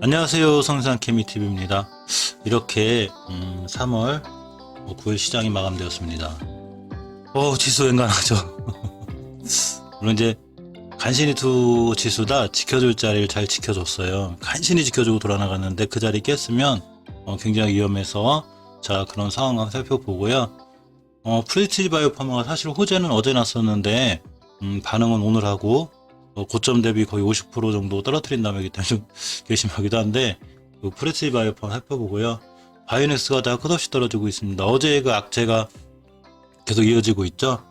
안녕하세요. 성산 케미TV입니다. 이렇게 3월 9일 시장이 마감되었습니다. 지수 앵간하죠. 물론 이제 간신히 두 지수 다 지켜줄 자리를 잘 지켜줬어요. 간신히 지켜주고 돌아나갔는데 그 자리 깼으면 굉장히 위험해서, 자, 그런 상황 한번 살펴보고요. 프리티지 바이오파마가 사실 호재는 어제 났었는데 반응은 오늘 하고 고점 대비 거의 50% 정도 떨어뜨린 다음이기 때문에 좀 괘씸하기도 한데, 그 프리티지 바이오파마 살펴보고요. 바이오닉스가 다 끝없이 떨어지고 있습니다. 어제 그 악재가 계속 이어지고 있죠.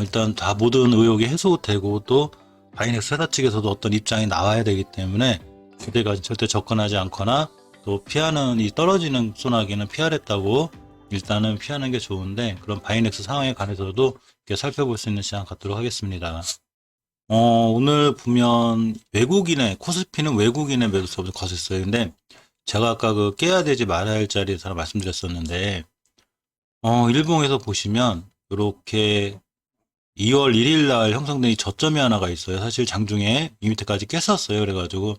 일단 다 모든 의혹이 해소되고 또 바이오닉스 회사 측에서도 어떤 입장이 나와야 되기 때문에 그때까지 절대 접근하지 않거나 또 피하는, 이 떨어지는 소나기는 피하랬다고 일단은 피하는 게 좋은데, 그런 바이오닉스 상황에 관해서도 이렇게 살펴볼 수 있는 시간 갖도록 하겠습니다. 오늘 보면 외국인의, 코스피는 외국인의 매도세가 거셌어요. 근데 제가 아까 그 깨야 되지 말아야 할 자리에서 말씀드렸었는데, 일봉에서 보시면 이렇게 2월 1일 날 형성된 이 저점이 하나가 있어요. 사실 장중에 이 밑에까지 깼었어요. 그래가지고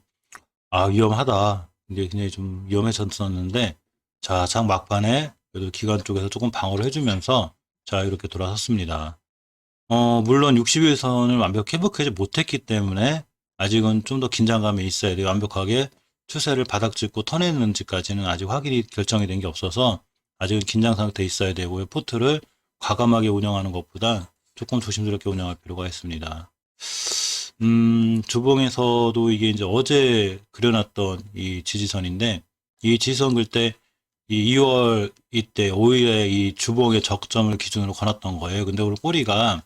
위험하다. 근데 굉장히 좀 위험해졌었는데, 자, 장 막판에 그래도 기관 쪽에서 조금 방어를 해주면서 자, 이렇게 돌아섰습니다. 물론 60일선을 완벽히 회복하지 못했기 때문에 아직은 좀 더 긴장감이 있어야 돼요. 완벽하게 추세를 바닥 짚고 터내는지까지는 아직 확인이 결정이 된 게 없어서 아직은 긴장 상태에 있어야 되고요. 포트를 과감하게 운영하는 것보다 조금 조심스럽게 운영할 필요가 있습니다. 주봉에서도 이게 이제 어제 그려놨던 이 지지선인데, 이 지지선 글 때 이 2월 이때 5일에 이 주봉의 적점을 기준으로 걸었던 거예요. 근데 오늘 꼬리가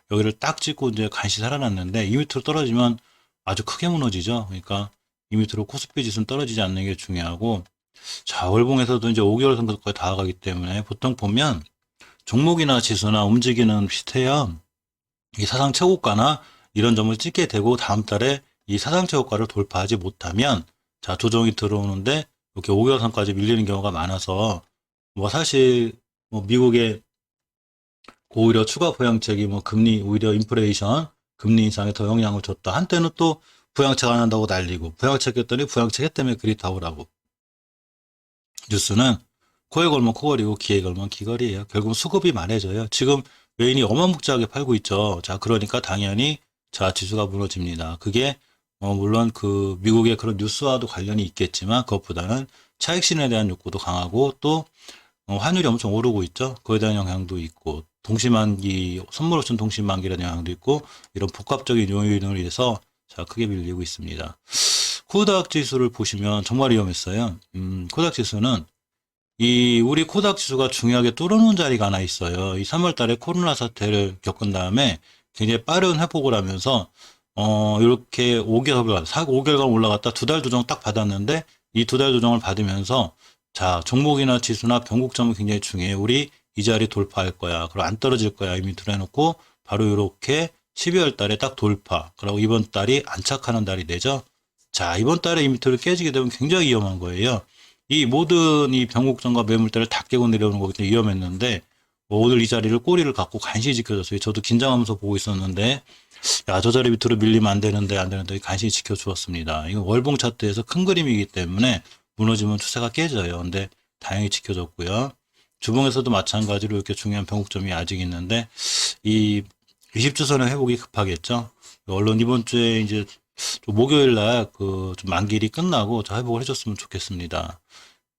여기를 딱 찍고 이제 간신히 살아났는데, 이 밑으로 떨어지면 아주 크게 무너지죠. 그러니까 이 밑으로 코스피 지수는 떨어지지 않는 게 중요하고, 자, 월봉에서도 이제 5개월 선거까지 다가가기 때문에 보통 보면 종목이나 지수나 움직이는 비슷해요. 이 사상 최고가나 이런 점을 찍게 되고 다음 달에 이 사상 최고가를 돌파하지 못하면, 자, 조정이 들어오는데 이렇게 5개월 선까지 밀리는 경우가 많아서, 뭐 사실 뭐 미국의 오히려 추가 부양책이 뭐 금리, 오히려 인플레이션, 금리 인상에 더 영향을 줬다. 한때는 또 부양책 안 한다고 난리고, 부양책 했더니 부양책 때문에 그리 다오라고. 뉴스는 코에 걸면 코걸이고 기에 걸면 기걸이에요. 결국 수급이 많아져요. 지금 외인이 어마무지하게 팔고 있죠. 자, 그러니까 당연히 자, 지수가 무너집니다. 그게 물론 그 미국의 그런 뉴스와도 관련이 있겠지만, 그것보다는 차익신에 대한 욕구도 강하고 또 환율이 엄청 오르고 있죠. 그에 대한 영향도 있고, 동시만기, 선물옵션 동시만기라는 영향도 있고, 이런 복합적인 요인으로 인해서 자, 크게 밀리고 있습니다. 코닥 지수를 보시면 정말 위험했어요. 코닥 지수는 우리 코닥 지수가 중요하게 뚫어놓은 자리가 하나 있어요. 이 3월 달에 코로나 사태를 겪은 다음에 굉장히 빠른 회복을 하면서, 이렇게 5개월간 올라갔다 2달 조정 딱 받았는데, 이 2달 조정을 받으면서, 자, 종목이나 지수나 변곡점은 굉장히 중요해요. 우리 이 자리 돌파할 거야. 그럼 안 떨어질 거야. 이미 들어놓고, 바로 이렇게 12월 달에 딱 돌파. 그리고 이번 달이 안착하는 달이 되죠. 자, 이번 달에 이 밑으로 깨지게 되면 굉장히 위험한 거예요. 이 모든 이 변곡점과 매물대를 다 깨고 내려오는 거기 때문에 위험했는데, 오늘 이 자리를 꼬리를 갖고 간신히 지켜줬어요. 저도 긴장하면서 보고 있었는데, 야, 저 자리 밑으로 밀리면 안 되는데 간신히 지켜주었습니다. 이건 월봉 차트에서 큰 그림이기 때문에 무너지면 추세가 깨져요. 근데 다행히 지켜줬고요. 주봉에서도 마찬가지로 이렇게 중요한 변곡점이 아직 있는데, 이 20주선의 회복이 급하겠죠. 얼른 이번 주에 이제 목요일 날 그 좀 만기일이 끝나고 자, 회복을 해줬으면 좋겠습니다.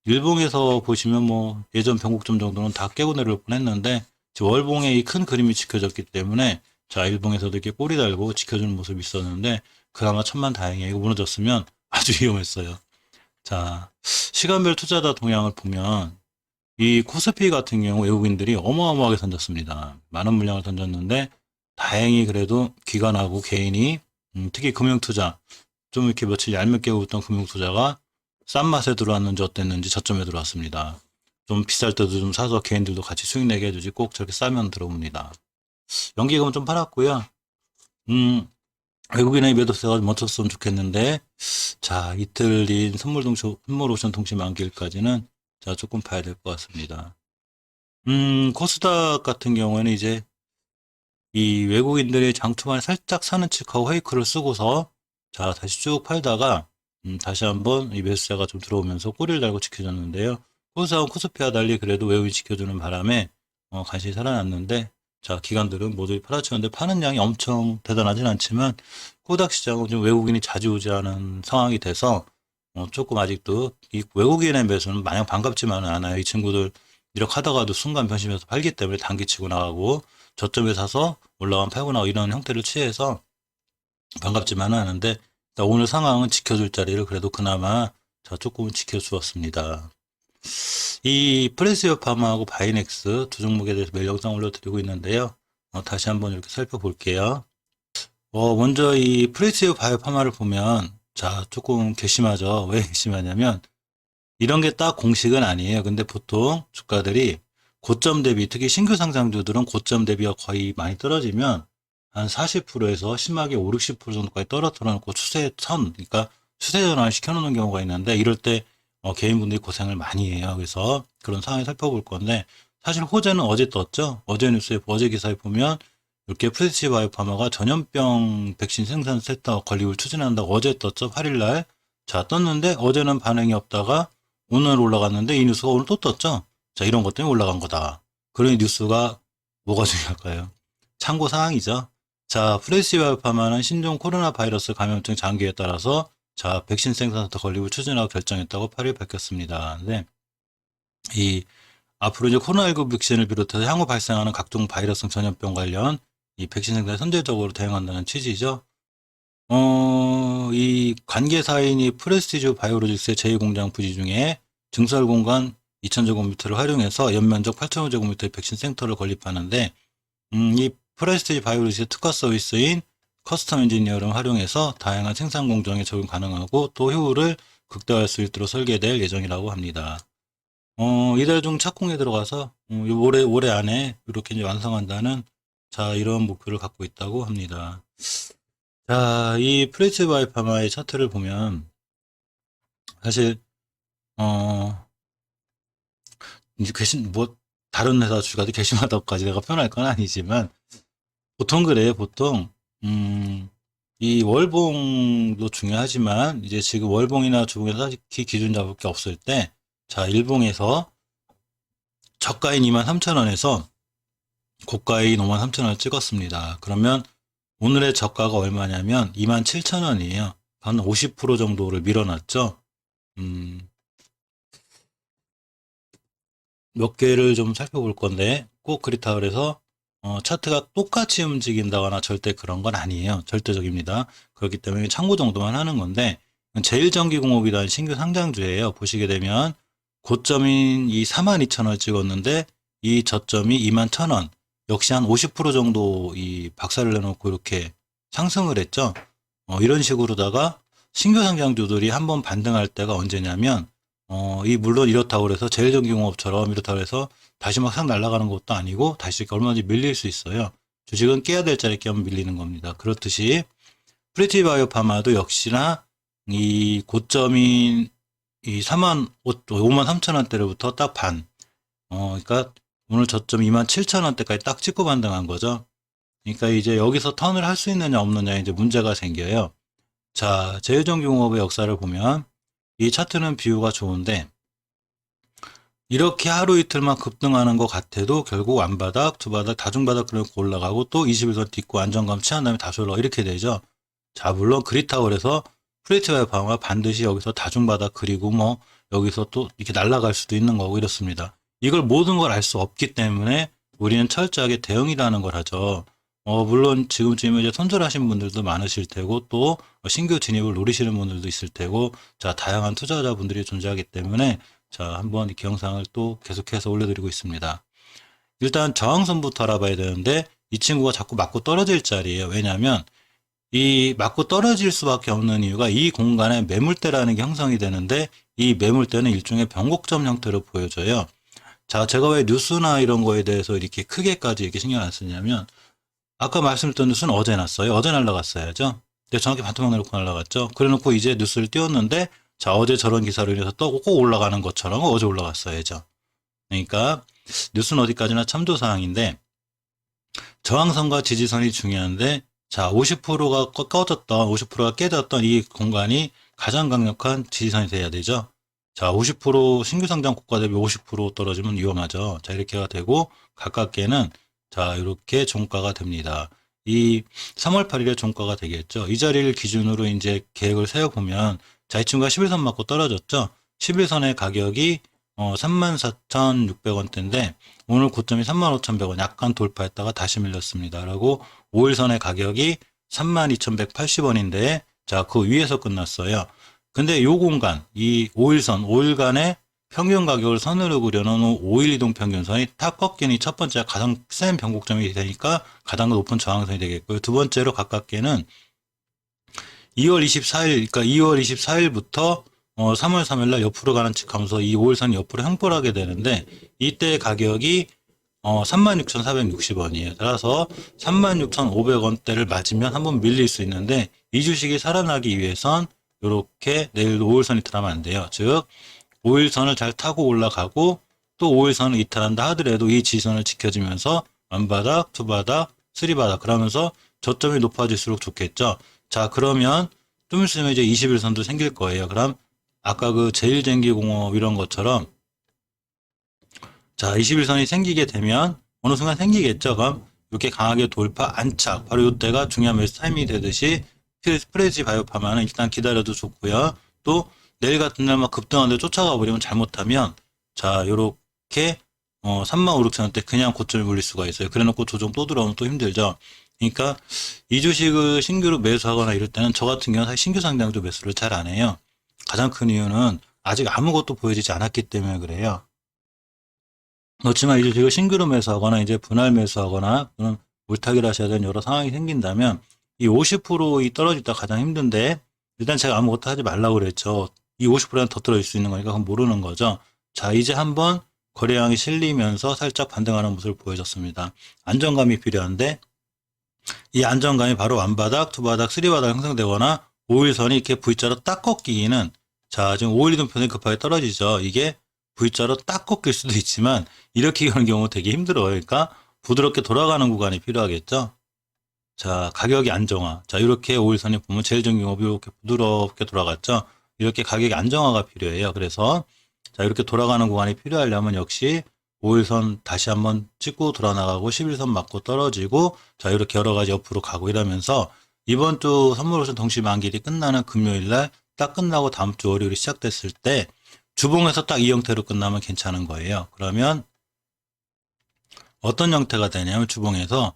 일봉에서 보시면 뭐 예전 변곡점 정도는 다 깨고 내려올 뻔했는데, 지금 월봉의 이 큰 그림이 지켜졌기 때문에 자, 일봉에서도 이렇게 꼬리 달고 지켜주는 모습이 있었는데, 그나마 천만 다행이에요. 이거 무너졌으면 아주 위험했어요. 자, 시간별 투자자 동향을 보면 이 코스피 같은 경우 외국인들이 어마어마하게 던졌습니다. 많은 물량을 던졌는데, 다행히 그래도 기관하고 개인이 특히 금융투자, 좀 이렇게 며칠 얄밉게 웃던 금융투자가 싼 맛에 들어왔는지 어땠는지 저점에 들어왔습니다. 좀 비쌀 때도 좀 사서 개인들도 같이 수익 내게 해주지, 꼭 저렇게 싸면 들어옵니다. 연기금은 좀 팔았고요. 외국인의 매도세가 멈췄으면 좋겠는데, 자, 이틀인 선물옵션 동시 만기일까지는 자, 조금 봐야 될 것 같습니다. 코스닥 같은 경우에는 이제 이 외국인들이 장 초반에 살짝 사는 척하고 페이크를 쓰고서 자, 다시 쭉 팔다가 다시 한번 이 매수세가 좀 들어오면서 꼬리를 달고 지켜줬는데요. 코스하고 코스피와 달리 그래도 외국인이 지켜주는 바람에 간신히 살아났는데 자, 기관들은 모두 팔아치웠는데 파는 양이 엄청 대단하진 않지만 코닥 시장은 좀 외국인이 좌지우지하는 상황이 돼서 조금 아직도 이 외국인의 매수는 마냥 반갑지만은 않아요. 이 친구들 이렇게 하다가도 순간 변심해서 팔기 때문에 단기치고 나가고 저점에 사서 올라가면 팔고 나가고 이런 형태를 취해서 반갑지만은 않은데 일단 오늘 상황은 지켜줄 자리를 그래도 그나마 자, 조금은 지켜주었습니다. 이 프레시오 파마하고 바이넥스 두 종목에 대해서 매일 영상 올려드리고 있는데요. 다시 한번 이렇게 살펴볼게요. 먼저 이 프레시오 바이오파마를 보면 자, 조금 괘씸하죠. 왜 괘씸하냐면 이런 게 딱 공식은 아니에요. 근데 보통 주가들이 고점 대비, 특히 신규 상장주들은 고점 대비가 거의 많이 떨어지면 한 40%에서 심하게 5, 60% 정도까지 떨어뜨려 놓고 추세선, 그러니까 추세 전환을 시켜놓는 경우가 있는데 이럴 때 개인분들이 고생을 많이 해요. 그래서 그런 상황을 살펴볼 건데 사실 호재는 어제 떴죠. 어제 뉴스에, 어제 기사에 보면 이렇게 프레시 바이오파마가 전염병 백신 생산 센터 건립을 추진한다고 어제 떴죠. 8일날. 자, 떴는데 어제는 반응이 없다가 오늘 올라갔는데 이 뉴스가 오늘 또 떴죠. 자, 이런 것 때문에 올라간 거다. 그런 뉴스가 뭐가 중요할까요? 참고 사항이죠. 자, 프레시 바이오파마는 신종 코로나 바이러스 감염증 장기에 따라서 자, 백신 생산센터 건립을 추진하고 결정했다고 8일 밝혔습니다. 네. 앞으로 이제 코로나19 백신을 비롯해서 향후 발생하는 각종 바이러스 전염병 관련 이 백신 생산에 선제적으로 대응한다는 취지죠. 이 관계사인이 프레스티주 바이오로직스의 제2공장 부지 중에 증설 공간 2,000제곱미터를 활용해서 연면적 8,000제곱미터의 백신 센터를 건립하는데, 이 프레스티지 바이오로직스의 특화 서비스인 커스텀 엔지니어링을 활용해서 다양한 생산 공정에 적용 가능하고 또 효율을 극대화할 수 있도록 설계될 예정이라고 합니다. 이달 중 착공에 들어가서 올해 안에 이렇게 이제 완성한다는 자, 이런 목표를 갖고 있다고 합니다. 자, 이 프레스 바이오파마의 차트를 보면 사실 이제 다른 회사 주가도 괘씸하다고까지 내가 표현할 건 아니지만 보통 그래요. 보통 이 월봉도 중요하지만 이제 지금 월봉이나 주봉에서 딱히 기준 잡을 게 없을 때 자, 일봉에서 저가인 23,000원에서 고가인 53,000원을 찍었습니다. 그러면 오늘의 저가가 얼마냐면 27,000원이에요. 한 50% 정도를 밀어놨죠. 몇 개를 좀 살펴볼 건데 꼭 그렇다 그래서 차트가 똑같이 움직인다거나 절대 그런 건 아니에요. 절대적입니다. 그렇기 때문에 참고 정도만 하는 건데 제일전기공업이라는 신규 상장주예요. 보시게 되면 고점인 이 42,000원 찍었는데 이 저점이 21,000원. 역시 한 50% 정도 이 박살을 내놓고 이렇게 상승을 했죠. 이런 식으로다가 신규 상장주들이 한번 반등할 때가 언제냐면 물론 이렇다고 그래서 제일전기공업처럼 이렇다고 해서 다시 막 싹 날아가는 것도 아니고 다시 얼마든지 밀릴 수 있어요. 주식은 깨야 될 자리에 깨면 밀리는 겁니다. 그렇듯이 프리티바이오파마도 역시나 이 고점인 이 53,000원대로부터 딱 반. 그러니까 오늘 저점 27,000원대까지 딱 찍고 반등한 거죠. 그러니까 이제 여기서 턴을 할 수 있느냐 없느냐 이제 문제가 생겨요. 자, 제일전기공업의 역사를 보면 이 차트는 비유가 좋은데 이렇게 하루 이틀만 급등하는 것 같아도 결국 완바닥, 두바닥, 다중바닥 그렇고 올라가고 또 20일선 딛고 안정감 취한 다음에 다시 올라가 이렇게 되죠. 자, 물론 그렇다고 그래서 프레티바이오 파마 반드시 여기서 다중바닥 그리고 뭐 여기서 또 이렇게 날아갈 수도 있는 거고 이렇습니다. 이걸 모든 걸 알 수 없기 때문에 우리는 철저하게 대응이라는 걸 하죠. 물론 지금쯤에 이제 손절하신 분들도 많으실 테고 또 신규 진입을 노리시는 분들도 있을 테고 자, 다양한 투자자분들이 존재하기 때문에 자, 한번 이렇게 영상을 또 계속해서 올려드리고 있습니다. 일단 저항선부터 알아봐야 되는데 이 친구가 자꾸 맞고 떨어질 자리예요. 왜냐하면 이 맞고 떨어질 수밖에 없는 이유가 이 공간에 매물대라는 게 형성이 되는데 이 매물대는 일종의 변곡점 형태로 보여져요. 자, 제가 왜 뉴스나 이런 거에 대해서 이렇게 크게까지 이렇게 신경 안 쓰냐면 아까 말씀드렸던 뉴스는 어제 났어요. 어제 날라갔어야죠. 근데 정확히 반토막 내놓고 날라갔죠. 그래 놓고 이제 뉴스를 띄웠는데 자, 어제 저런 기사로 인해서 또 꼭 올라가는 것처럼 어제 올라갔어야죠. 그러니까 뉴스는 어디까지나 참조사항인데 저항선과 지지선이 중요한데, 자, 50%가 꺼졌던, 50%가 깨졌던 이 공간이 가장 강력한 지지선이 돼야 되죠. 자, 50% 신규 상장 고가 대비 50% 떨어지면 위험하죠. 자, 이렇게가 되고, 가깝게는, 자, 이렇게 종가가 됩니다. 이 3월 8일에 종가가 되겠죠. 이 자리를 기준으로 이제 계획을 세워보면, 자, 이 친구가 11선 맞고 떨어졌죠. 11선의 가격이 34,600원대인데, 오늘 고점이 35,100원 약간 돌파했다가 다시 밀렸습니다. 그리고 5일선의 가격이 32,180원인데 자, 그 위에서 끝났어요. 근데 요 공간, 이 5일선, 5일간의 평균 가격을 선으로 그려놓은 5일 이동 평균선이 탁 꺾이니 첫 번째 가장 센 변곡점이 되니까 가장 높은 저항선이 되겠고요. 두 번째로 가깝게는 2월 24일, 그러니까 2월 24일부터 3월 3일 날 옆으로 가는 측하면서 이 5일선이 옆으로 횡보하게 되는데 이때 가격이 36,460원이에요. 따라서 36,500원대를 맞으면 한번 밀릴 수 있는데 이 주식이 살아나기 위해선 이렇게 내일 5일선 이탈하면 안 돼요. 즉 5일선을 잘 타고 올라가고 또 5일선을 이탈한다 하더라도 이 지선을 지켜주면서 완바닥, 투바닥, 쓰리바닥 그러면서 저점이 높아질수록 좋겠죠. 자, 그러면 좀 있으면 이제 21선도 생길 거예요. 그럼 아까 그 제일전기공업 이런 것처럼 자, 21선이 생기게 되면 어느 순간 생기겠죠. 그럼 이렇게 강하게 돌파, 안착. 바로 이때가 중요한 매수 타이밍이 되듯이 프레지 바이오파마는 일단 기다려도 좋고요. 또 내일 같은 날 막 급등하는데 쫓아가 버리면 잘못하면 자, 요렇게 35,6천원대 그냥 고점에 물릴 수가 있어요. 그래놓고 조정 또 들어오면 또 힘들죠. 그러니까 이 주식을 신규로 매수하거나 이럴 때는 저 같은 경우는 사실 신규 상장도 매수를 잘 안 해요. 가장 큰 이유는 아직 아무것도 보여지지 않았기 때문에 그래요. 그렇지만 이제 제가 신규로 매수하거나 이제 분할 매수하거나 또는 물타기를 하셔야 되는 여러 상황이 생긴다면 이 50%이 떨어질 때 가장 힘든데 일단 제가 아무것도 하지 말라고 그랬죠. 이 50%는 더 떨어질 수 있는 거니까 그건 모르는 거죠. 자, 이제 한번 거래량이 실리면서 살짝 반등하는 모습을 보여줬습니다. 안정감이 필요한데 이 안정감이 바로 완바닥, 투바닥, 쓰리바닥 형성되거나 5일선이 이렇게 V자로 딱 꺾이기는 자, 지금 5일 이동편이 급하게 떨어지죠. 이게 V자로 딱 꺾일 수도 있지만 이렇게 가는 경우 되게 힘들어요. 그러니까 부드럽게 돌아가는 구간이 필요하겠죠. 자, 가격이 안정화. 자, 이렇게 5일선이 보면 제일전기공업이 이렇게 부드럽게 돌아갔죠. 이렇게 가격이 안정화가 필요해요. 그래서 자, 이렇게 돌아가는 구간이 필요하려면 역시 5일선 다시 한번 찍고 돌아나가고 11선 맞고 떨어지고 자, 이렇게 여러 가지 옆으로 가고 이러면서 이번 주 선물옵션 동시 만기일이 끝나는 금요일 날 딱 끝나고 다음 주 월요일이 시작됐을 때 주봉에서 딱 이 형태로 끝나면 괜찮은 거예요. 그러면 어떤 형태가 되냐면 주봉에서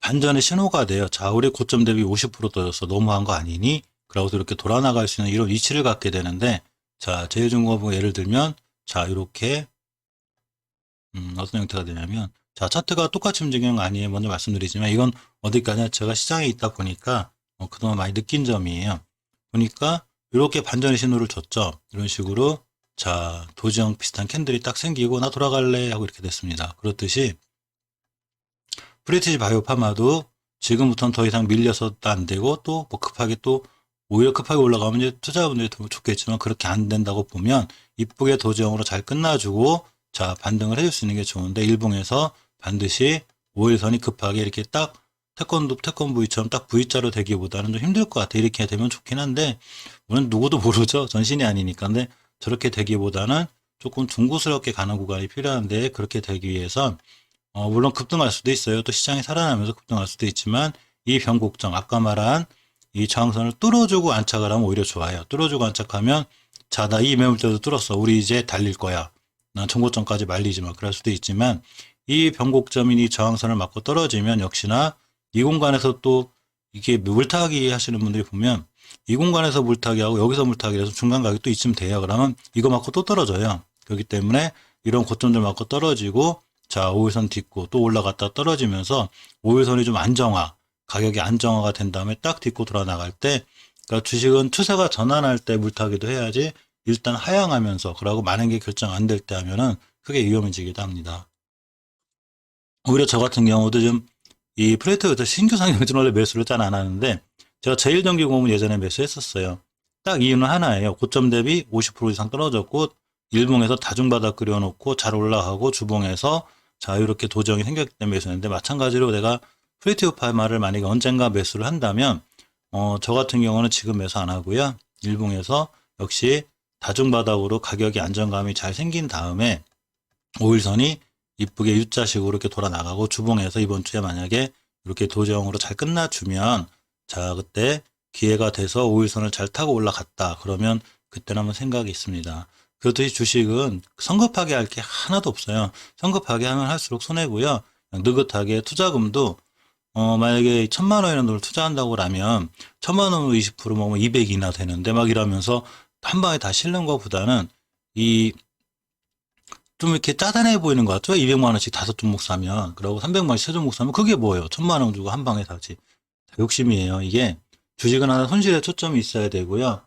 반전의 신호가 돼요. 자, 우리 고점 대비 50% 떨어졌어. 너무한 거 아니니? 그러고서 이렇게 돌아나갈 수 있는 이런 위치를 갖게 되는데 자, 제일중공업 예를 들면 자, 이렇게 어떤 형태가 되냐면 자, 차트가 똑같이 움직이는 거 아니에요. 먼저 말씀드리지만 이건 어디까지나 제가 시장에 있다 보니까 그동안 많이 느낀 점이에요. 보니까 이렇게 반전의 신호를 줬죠. 이런 식으로 자, 도지형 비슷한 캔들이 딱 생기고 나 돌아갈래 하고 이렇게 됐습니다. 그렇듯이 프리티지 바이오파마도 지금부터는 더 이상 밀려서도 안 되고 또 뭐 급하게 또 오히려 급하게 올라가면 이제 투자분들이 더 좋겠지만 그렇게 안 된다고 보면 이쁘게 도지형으로 잘 끝나주고 자, 반등을 해줄 수 있는 게 좋은데 일봉에서 반드시 5일선이 급하게 이렇게 딱 태권브이처럼 딱 V자로 되기보다는 좀 힘들 것 같아. 이렇게 되면 좋긴 한데 물론 누구도 모르죠. 전신이 아니니까. 근데 저렇게 되기보다는 조금 중구스럽게 가는 구간이 필요한데 그렇게 되기 위해선 물론 급등할 수도 있어요. 또 시장이 살아나면서 급등할 수도 있지만 이 변곡점 아까 말한 이 저항선을 뚫어주고 안착을 하면 오히려 좋아요. 뚫어주고 안착하면 자, 나 이 매물대도 뚫었어. 우리 이제 달릴 거야. 난 정고점까지 말리지 마. 그럴 수도 있지만 이 변곡점인 이 저항선을 맞고 떨어지면 역시나 이 공간에서 또 이게 물타기 하시는 분들이 보면 이 공간에서 물타기하고 여기서 물타기해서 중간 가격이 또 이쯤 돼요. 그러면 이거 맞고 또 떨어져요. 그렇기 때문에 이런 고점들 맞고 떨어지고 자, 5일선 딛고 또 올라갔다 떨어지면서 5일선이 좀 안정화, 가격이 안정화가 된 다음에 딱 딛고 돌아 나갈 때 그러니까 주식은 추세가 전환할 때 물타기도 해야지 일단 하향하면서 그러고 많은 게 결정 안 될 때 하면은 크게 위험해지기도 합니다. 오히려 저 같은 경우도 좀 이 프레이트부터 신규 상장은 원래 매수를 잘 안 하는데 제가 제일전기공업은 예전에 매수했었어요. 딱 이유는 하나예요. 고점 대비 50% 이상 떨어졌고 일봉에서 다중바닥 그려놓고 잘 올라가고 주봉에서 자, 이렇게 도정이 생겼기 때문에 매수했는데, 마찬가지로 내가 프리티오파마를 만약에 언젠가 매수를 한다면, 저 같은 경우는 지금 매수 안 하고요. 일봉에서 역시 다중바닥으로 가격이 안정감이 잘 생긴 다음에 5일선이 이쁘게 U자식으로 이렇게 돌아 나가고 주봉에서 이번 주에 만약에 이렇게 도정으로 잘 끝나주면 자, 그때 기회가 돼서 5일선을 잘 타고 올라갔다. 그러면 그때는 한번 생각이 있습니다. 그렇듯이 주식은 성급하게 할 게 하나도 없어요. 성급하게 하면 할수록 손해고요. 그냥 느긋하게 투자금도 만약에 1,000만 원이라는 돈을 투자한다고 하면 1,000만 원으로 20% 먹으면 200이나 되는데 막 이러면서 한 방에 다 실는 것보다는 이 좀 이렇게 짜단해 보이는 것 같죠? 200만 원씩 다섯 종목 사면 그러고 300만 원씩 세 종목 사면 그게 뭐예요? 1,000만 원 주고 한 방에 사지. 욕심이에요. 이게 주식은 하나 손실에 초점이 있어야 되고요.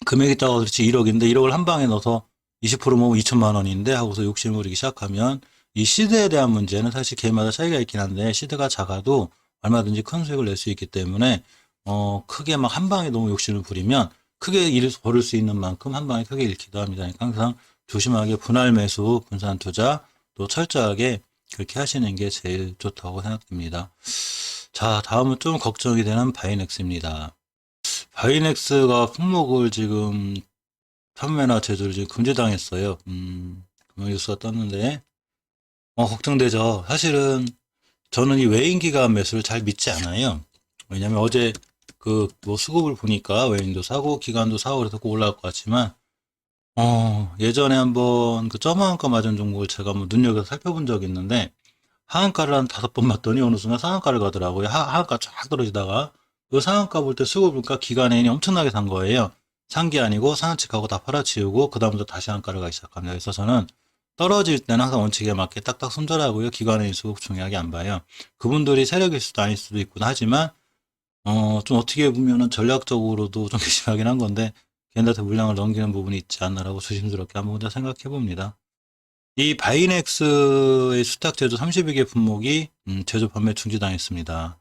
금액이 작아서 그렇지 1억인데 1억을 한 방에 넣어서 20% 먹으면 2천만 원인데 하고서 욕심을 부리기 시작하면 이 시드에 대한 문제는 사실 개인마다 차이가 있긴 한데 시드가 작아도 얼마든지 큰 수익을 낼 수 있기 때문에 크게 막 한 방에 너무 욕심을 부리면 크게 일 벌을 수 있는 만큼 한 방에 크게 잃기도 합니다. 그러니까 항상 조심하게 분할 매수, 분산 투자 또 철저하게 그렇게 하시는 게 제일 좋다고 생각됩니다. 자, 다음은 좀 걱정이 되는 바이넥스입니다. 바이넥스가 품목을 지금 판매나 제조를 지금 금지당했어요. 금융 뉴스가 떴는데, 걱정되죠. 사실은 저는 이 외인기관 매수를 잘 믿지 않아요. 왜냐면 어제 뭐 수급을 보니까 외인도 사고 기관도 사고 그래서 꼭 올라갈 것 같지만, 예전에 한번 그 점화한가 맞은 종목을 제가 한번 눈여겨서 살펴본 적이 있는데, 하한가를 한 5번 맞더니 어느 순간 상한가를 가더라고요. 하한가 쫙 떨어지다가 그 상한가 볼 때 수급 보니까 기관인이 엄청나게 산 거예요. 산 게 아니고 사는 척하고 다 팔아치우고 그 다음부터 다시 한가를 가기 시작합니다. 그래서 저는 떨어질 때는 항상 원칙에 맞게 딱딱 손절하고요. 기관인 수급 중요하게 안 봐요. 그분들이 세력일 수도 아닐 수도 있구나 하지만 좀 어떻게 보면은 전략적으로도 좀 괘씸하긴 한 건데 걔네한테 물량을 넘기는 부분이 있지 않나라고 조심스럽게 한번 혼자 생각해 봅니다. 이 바이넥스의 수탁 제조 32개 품목이 제조 판매 중지당했습니다.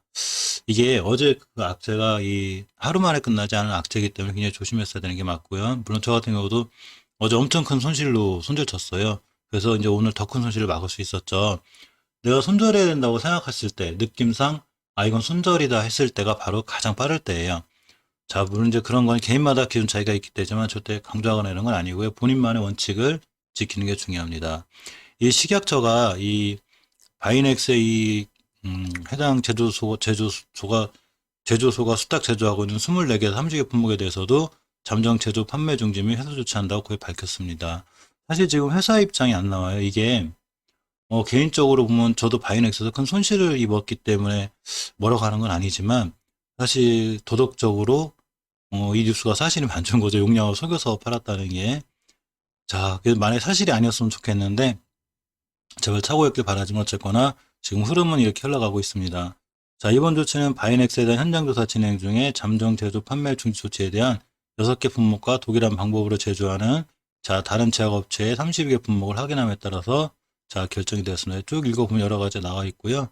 이게 어제 그 악재가 이 하루 만에 끝나지 않은 악재이기 때문에 굉장히 조심했어야 되는 게 맞고요. 물론 저 같은 경우도 어제 엄청 큰 손실로 손절 쳤어요. 그래서 이제 오늘 더 큰 손실을 막을 수 있었죠. 내가 손절해야 된다고 생각했을 때 느낌상 이건 손절이다 했을 때가 바로 가장 빠를 때예요. 자, 물론 이제 그런 건 개인마다 기준 차이가 있기 때문에 절대 강조하거나 이런 건 아니고요. 본인만의 원칙을 지키는 게 중요합니다. 이 식약처가 이 바이넥스의 이 해당 제조소가 수탁 제조하고 있는 24개 30개 품목에 대해서도 잠정 제조 판매 중지 및 회수 조치한다고 거의 밝혔습니다. 사실 지금 회사 입장이 안 나와요. 이게 개인적으로 보면 저도 바이넥스에서 큰 손실을 입었기 때문에 뭐라고 하는 건 아니지만 사실 도덕적으로 이 뉴스가 사실이 맞는 거죠. 용량을 속여서 팔았다는 게. 자, 만약에 사실이 아니었으면 좋겠는데 제발 착오였길 바라지만 어쨌거나 지금 흐름은 이렇게 흘러가고 있습니다. 자, 이번 조치는 바이넥스에 대한 현장 조사 진행 중에 잠정 제조 판매 중지 조치에 대한 6개 품목과 동일한 방법으로 제조하는 자, 다른 제약업체의 32개 품목을 확인함에 따라서 자, 결정이 되었습니다. 쭉 읽어보면 여러 가지 나와 있고요.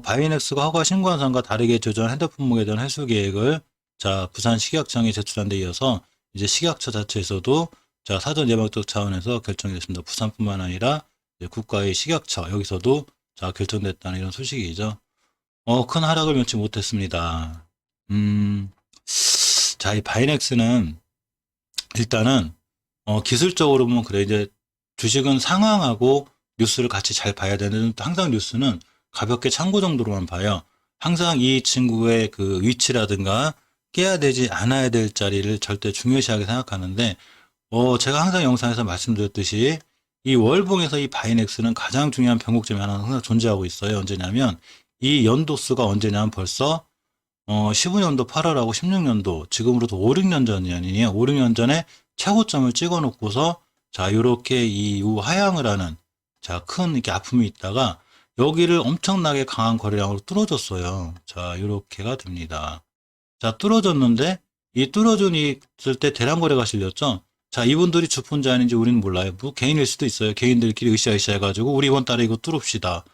바이넥스가 허가 신고한 사항과 다르게 제조한 헤드 품목에 대한 회수 계획을 자, 부산 식약청에 제출한 데 이어서 이제 식약처 자체에서도 자, 사전 예방적 차원에서 결정이 됐습니다. 부산뿐만 아니라 국가의 식약처 여기서도 자, 결정됐다는 이런 소식이죠. 큰 하락을 면치 못했습니다. 자, 이 바이넥스는 일단은 기술적으로 보면 그래 이제 주식은 상황하고 뉴스를 같이 잘 봐야 되는데 항상 뉴스는 가볍게 참고 정도로만 봐요. 항상 이 친구의 그 위치라든가 깨야 되지 않아야 될 자리를 절대 중요시하게 생각하는데 제가 항상 영상에서 말씀드렸듯이 이 월봉에서 이 바이넥스는 가장 중요한 변곡점이 하나 항상 존재하고 있어요. 언제냐면 이 연도수가 언제냐면 벌써 15년도 8월하고 16년도 지금으로도 5, 6년 전이에요. 5, 6년 전에 최고점을 찍어 놓고서 자, 요렇게 이 하향을 하는 자, 큰 이렇게 아픔이 있다가 여기를 엄청나게 강한 거래량으로 뚫어줬어요. 자, 요렇게가 됩니다. 자, 뚫어졌는데 이 뚫어준 있을 때 대량 거래가 실렸죠. 자, 이분들이 주폰자인지 우리는 몰라요. 뭐 개인일 수도 있어요. 개인들끼리 으쌰으쌰 해가지고 우리 이번 달에 이거 뚫읍시다.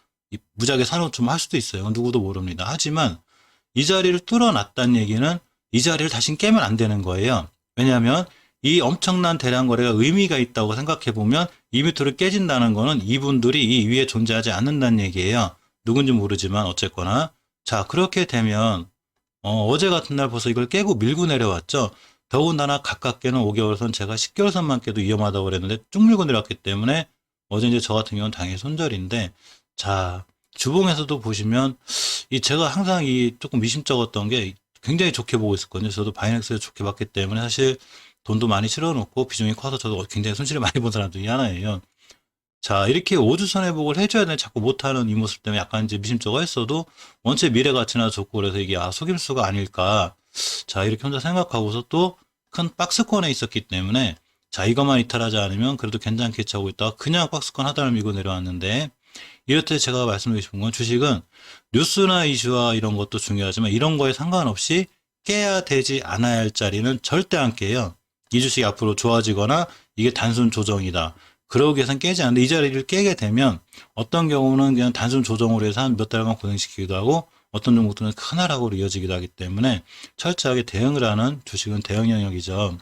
무작위 사놓 좀 할 수도 있어요. 누구도 모릅니다. 하지만 이 자리를 뚫어놨다는 얘기는 이 자리를 다시 깨면 안 되는 거예요. 왜냐하면 이 엄청난 대량 거래가 의미가 있다고 생각해 보면 이 밑으로 깨진다는 거는 이분들이 이 위에 존재하지 않는다는 얘기예요. 누군지 모르지만 어쨌거나. 자, 그렇게 되면 어제 같은 날 벌써 이걸 깨고 밀고 내려왔죠. 더군다나 가깝게는 5개월 선, 제가 10개월 선만 깨도 위험하다고 그랬는데 쭉 밀고 내려왔기 때문에 어제 이제 저 같은 경우는 당연히 손절인데, 자, 주봉에서도 보시면 제가 항상 조금 미심쩍었던 게 굉장히 좋게 보고 있었거든요. 저도 바이낸스를 좋게 봤기 때문에 사실 돈도 많이 실어놓고 비중이 커서 저도 굉장히 손실을 많이 본 사람 중에 하나예요. 자, 이렇게 5주선 회복을 해줘야 되는데 자꾸 못하는 이 모습 때문에 약간 이제 미심쩍어 했어도 원체 미래 가치나 좋고 그래서 이게 속임수가 아닐까. 자, 이렇게 혼자 생각하고서 또 큰 박스권에 있었기 때문에 자, 이것만 이탈하지 않으면 그래도 괜찮겠지 하고 있다가 그냥 박스권 하단을 밀고 내려왔는데, 이럴 때 제가 말씀드리고 싶은 건 주식은 뉴스나 이슈와 이런 것도 중요하지만 이런 거에 상관없이 깨야 되지 않아야 할 자리는 절대 안 깨요. 이 주식이 앞으로 좋아지거나 이게 단순 조정이다, 그러기 위해서는 깨지 않는데 이 자리를 깨게 되면 어떤 경우는 그냥 단순 조정으로 해서 한 몇 달간 고생시키기도 하고 어떤 종목들은 큰 하락으로 이어지기도 하기 때문에 철저하게 대응을 하는 주식은 대응 영역이죠.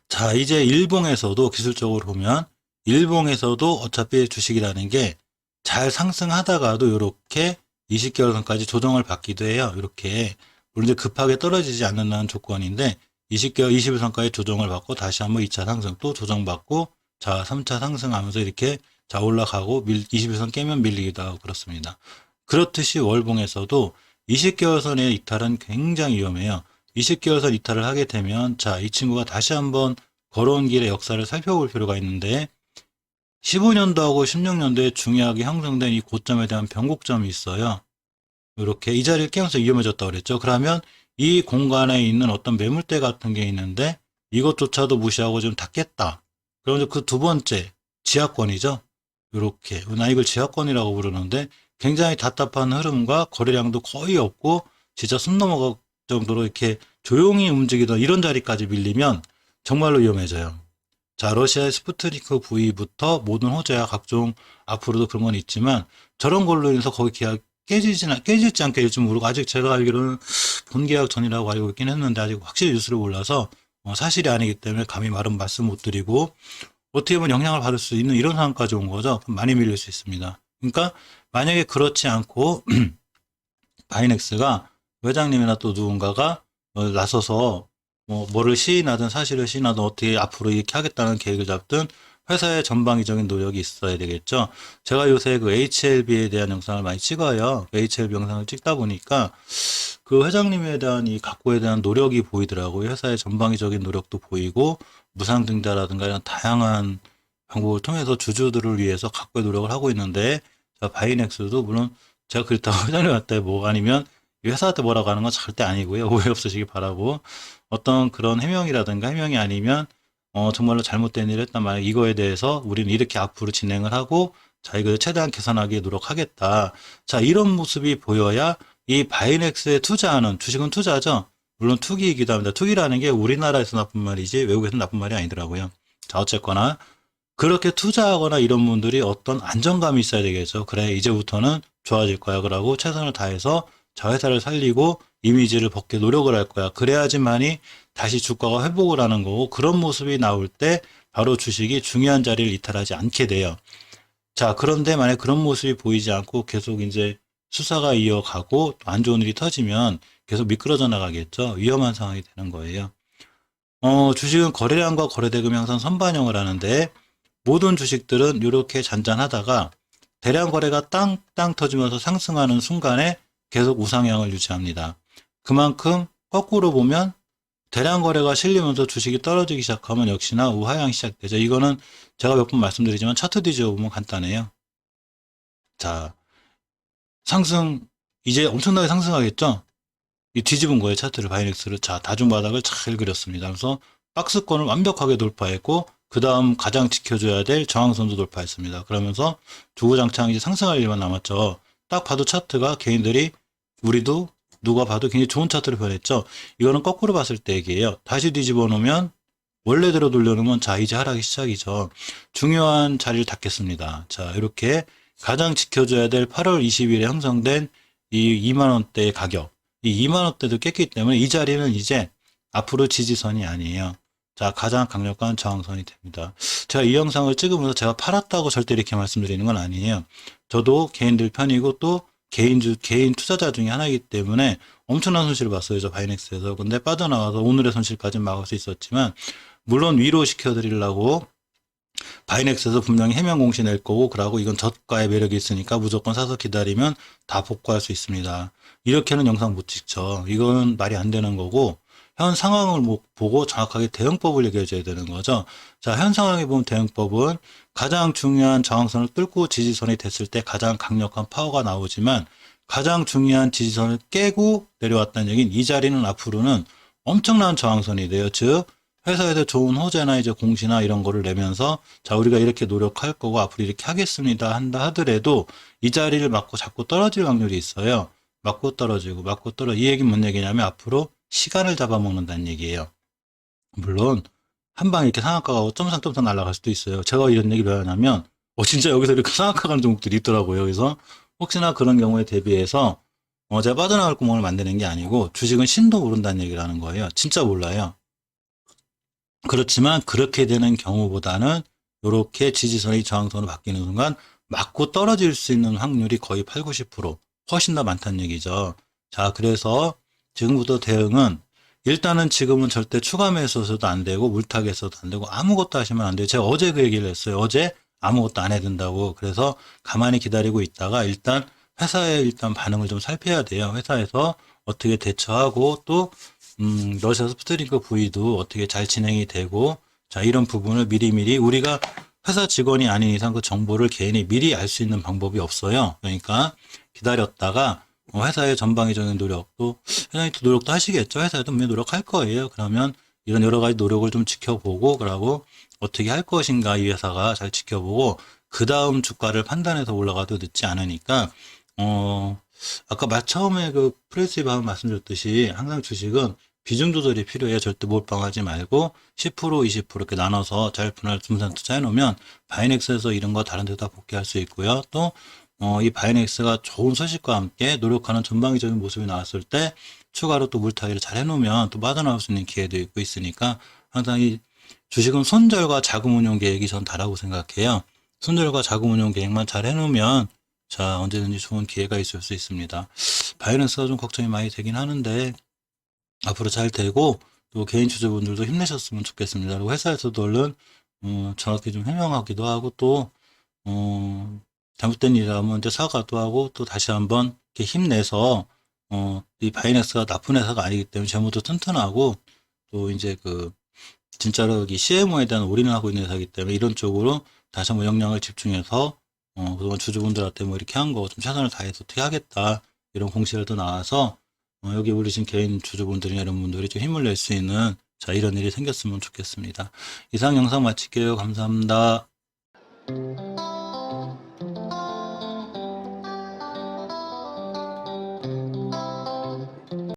자, 이제 일봉에서도 기술적으로 보면 일봉에서도 어차피 주식이라는 게 잘 상승하다가도 이렇게 20개월 선까지 조정을 받기도 해요. 이렇게 물론 이제 급하게 떨어지지 않는다는 조건인데 20개월 21선까지 조정을 받고 다시 한번 2차 상승 또 조정받고 자 3차 상승하면서 이렇게 자 올라가고 21선 깨면 밀리기도 하고 그렇습니다. 그렇듯이 월봉에서도 20개월 선의 이탈은 굉장히 위험해요. 20개월 선 이탈을 하게 되면 자 이 친구가 다시 한번 걸어온 길의 역사를 살펴볼 필요가 있는데 15년도하고 16년도에 중요하게 형성된 이 고점에 대한 변곡점이 있어요. 이렇게 이 자리를 깨면서 위험해졌다고 그랬죠. 그러면 이 공간에 있는 어떤 매물대 같은 게 있는데 이것조차도 무시하고 지금 다 깼다. 그럼 그 두 번째 지하권이죠. 이렇게 나 이걸 지하권이라고 부르는데 굉장히 답답한 흐름과 거래량도 거의 없고 진짜 숨 넘어갈 정도로 이렇게 조용히 움직이던 이런 자리까지 밀리면 정말로 위험해져요. 자, 러시아의 스푸트니크 V부터 모든 호재와 각종 앞으로도 그런 건 있지만 저런 걸로 인해서 거기 계약 깨질지 안 깨질지 모르고 아직 제가 알기로는 본계약 전이라고 알고 있긴 했는데 아직 확실히 뉴스를 몰라서 사실이 아니기 때문에 감히 말씀 못 드리고 어떻게 보면 영향을 받을 수 있는 이런 상황까지 온 거죠. 그럼 많이 밀릴 수 있습니다. 그러니까 만약에 그렇지 않고 바이넥스가 회장님이나 또 누군가가 나서서 뭐를 시인하든 사실을 시인하든 어떻게 앞으로 이렇게 하겠다는 계획을 잡든 회사의 전방위적인 노력이 있어야 되겠죠. 제가 요새 그 HLB에 대한 영상을 많이 찍어요. HLB 영상을 찍다 보니까 그 회장님에 대한 이 각고에 대한 노력이 보이더라고요. 회사의 전방위적인 노력도 보이고 무상증자라든가 이런 다양한 방법을 통해서 주주들을 위해서 각고의 노력을 하고 있는데 바이넥스도 물론 제가 그렇다고 회장님한테 뭐 아니면 회사한테 뭐라고 하는 건 절대 아니고요. 오해 없으시기 바라고 어떤 그런 해명이라든가 해명이 아니면 정말로 잘못된 일을 했단 말이에요. 이거에 대해서 우리는 이렇게 앞으로 진행을 하고 자 이걸 최대한 개선하기 노력하겠다. 자 이런 모습이 보여야 이 바이넥스에 투자하는 주식은 투자죠. 물론 투기이기도 합니다. 투기라는 게 우리나라에서 나쁜 말이지 외국에서 나쁜 말이 아니더라고요. 자 어쨌거나 그렇게 투자하거나 이런 분들이 어떤 안정감이 있어야 되겠죠. 그래 이제부터는 좋아질 거야. 그러고 최선을 다해서 자 회사를 살리고 이미지를 벗게 노력을 할 거야. 그래야지만이 다시 주가가 회복을 하는 거고 그런 모습이 나올 때 바로 주식이 중요한 자리를 이탈하지 않게 돼요. 자 그런데 만약 그런 모습이 보이지 않고 계속 이제 수사가 이어가고 안 좋은 일이 터지면 계속 미끄러져 나가겠죠. 위험한 상황이 되는 거예요. 주식은 거래량과 거래대금이 항상 선반영을 하는데 모든 주식들은 이렇게 잔잔하다가 대량 거래가 땅땅 터지면서 상승하는 순간에 계속 우상향을 유지합니다. 그만큼 거꾸로 보면 대량 거래가 실리면서 주식이 떨어지기 시작하면 역시나 우하향이 시작되죠. 이거는 제가 몇 번 말씀드리지만 차트 뒤집어 보면 간단해요. 자, 상승 이제 엄청나게 상승하겠죠? 이 뒤집은 거예요. 차트를 바이넥스를. 자, 다중바닥을 잘 그렸습니다. 그래서 박스권을 완벽하게 돌파했고 그 다음 가장 지켜줘야 될 저항선도 돌파했습니다. 그러면서 주구장창 이제 상승할 일만 남았죠. 딱 봐도 차트가 개인들이 우리도 누가 봐도 굉장히 좋은 차트를 변했죠. 이거는 거꾸로 봤을 때 얘기예요. 다시 뒤집어 놓으면 원래대로 돌려놓으면 자 이제 하락이 시작이죠. 중요한 자리를 닫겠습니다. 자 이렇게 가장 지켜줘야 될 8월 20일에 형성된 이 2만원대의 가격 이 2만원대도 깼기 때문에 이 자리는 이제 앞으로 지지선이 아니에요. 자, 가장 강력한 저항선이 됩니다. 제가 이 영상을 찍으면서 제가 팔았다고 절대 이렇게 말씀드리는 건 아니에요. 저도 개인들 편이고 또 개인 투자자 중에 하나이기 때문에 엄청난 손실을 봤어요. 저 바이넥스에서. 근데 빠져나와서 오늘의 손실까지 막을 수 있었지만, 물론 위로 시켜드리려고 바이넥스에서 분명히 해명 공시 낼 거고, 그러고 이건 저가의 매력이 있으니까 무조건 사서 기다리면 다 복구할 수 있습니다. 이렇게는 영상 못 찍죠. 이건 말이 안 되는 거고, 현 상황을 보고 정확하게 대응법을 얘기해 줘야 되는 거죠. 자, 현 상황에 보면 대응법은 가장 중요한 저항선을 뚫고 지지선이 됐을 때 가장 강력한 파워가 나오지만, 가장 중요한 지지선을 깨고 내려왔다는 얘기는 이 자리는 앞으로는 엄청난 저항선이 돼요. 즉, 회사에서 좋은 호재나 이제 공시나 이런 거를 내면서, 자, 우리가 이렇게 노력할 거고 앞으로 이렇게 하겠습니다 한다 하더라도 이 자리를 맞고 자꾸 떨어질 확률이 있어요. 맞고 떨어지고 이 얘기는 뭔 얘기냐면 앞으로 시간을 잡아먹는다는 얘기예요. 물론 한 방에 이렇게 상한가가 점상점상 날아갈 수도 있어요. 제가 이런 얘기 왜 하냐면 진짜 여기서 이렇게 상한가 가는 종목들이 있더라고요. 그래서 혹시나 그런 경우에 대비해서 제가 빠져나갈 구멍을 만드는 게 아니고, 주식은 신도 모른다는 얘기를 하는 거예요. 진짜 몰라요. 그렇지만 그렇게 되는 경우보다는 이렇게 지지선이 저항선으로 바뀌는 순간 맞고 떨어질 수 있는 확률이 거의 8, 90% 훨씬 더 많다는 얘기죠. 자, 그래서 지금부터 대응은 일단은 지금은 절대 추가 매수해서도 안 되고 물타기해서도 안 되고 아무것도 하시면 안 돼요. 제가 어제 그 얘기를 했어요. 어제 아무것도 안 해야 된다고. 그래서 가만히 기다리고 있다가 일단 회사의 일단 반응을 좀 살펴야 돼요. 회사에서 어떻게 대처하고 또 러시아 스푸트니크 V도 어떻게 잘 진행이 되고, 자, 이런 부분을 미리미리 우리가 회사 직원이 아닌 이상 그 정보를 개인이 미리 알 수 있는 방법이 없어요. 그러니까 기다렸다가 회사의 전방위적인 노력도, 회사의 노력도 하시겠죠. 회사에도 분명히 노력할 거예요. 그러면 이런 여러 가지 노력을 좀 지켜보고, 그러고 어떻게 할 것인가 이 회사가 잘 지켜보고, 그 다음 주가를 판단해서 올라가도 늦지 않으니까, 아까 처음에 그 프레스 방금 말씀드렸듯이 항상 주식은 비중 조절이 필요해요. 절대 몰빵하지 말고 10%, 20% 이렇게 나눠서 잘 분산 투자해 놓으면 바이넥스에서 이런 거 다른 데다 복귀할 수 있고요. 또 이 바이넥스가 좋은 소식과 함께 노력하는 전방위적인 모습이 나왔을 때 추가로 또 물타기를 잘 해놓으면 또 빠져나올 수 있는 기회도 있고 있으니까, 항상 이 주식은 손절과 자금 운용 계획이 전 다라고 생각해요. 손절과 자금 운용 계획만 잘 해놓으면 자, 언제든지 좋은 기회가 있을 수 있습니다. 바이낸스가 좀 걱정이 많이 되긴 하는데 앞으로 잘 되고, 또 개인 투자분들도 힘내셨으면 좋겠습니다. 그리고 회사에서도 얼른 정확히 좀 해명하기도 하고, 또 잘못된 일이라면 이제 사과도 하고, 또 다시 한번 이렇게 힘내서 이 바이낸스가 나쁜 회사가 아니기 때문에 재무도 튼튼하고, 또 이제 진짜로 이 CMO에 대한 올인을 하고 있는 회사이기 때문에 이런 쪽으로 다시 한번 역량을 집중해서 그동안 주주분들한테 뭐 이렇게 한 거 좀 최선을 다해서 어떻게 하겠다 이런 공시라도 나와서 여기 우리 지금 개인 주주분들이나 이런 분들이 좀 힘을 낼 수 있는, 자, 이런 일이 생겼으면 좋겠습니다. 이상 영상 마칠게요. 감사합니다.